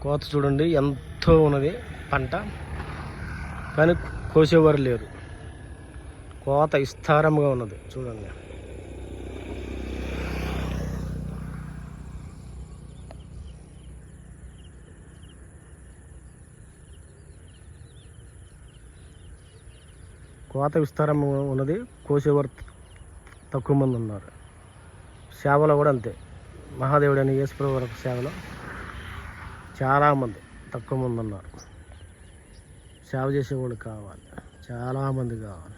కోత చూడండి ఎంతో ఉన్నది పంట, కానీ కోసేవారు లేరు. కోత విస్తారంగా ఉన్నది చూడండి. కోత విస్తారంగా ఉన్నది, కోసేవారు తక్కువ మంది ఉన్నారు. సేవలో కూడా అంతే, మహాదేవుడు అని యేసుప్రభు వరకు సేవలో చాలామంది తక్కువ మంది ఉన్నారు. సేవ చేసేవాళ్ళు కావాలి, చాలామంది కావాలి.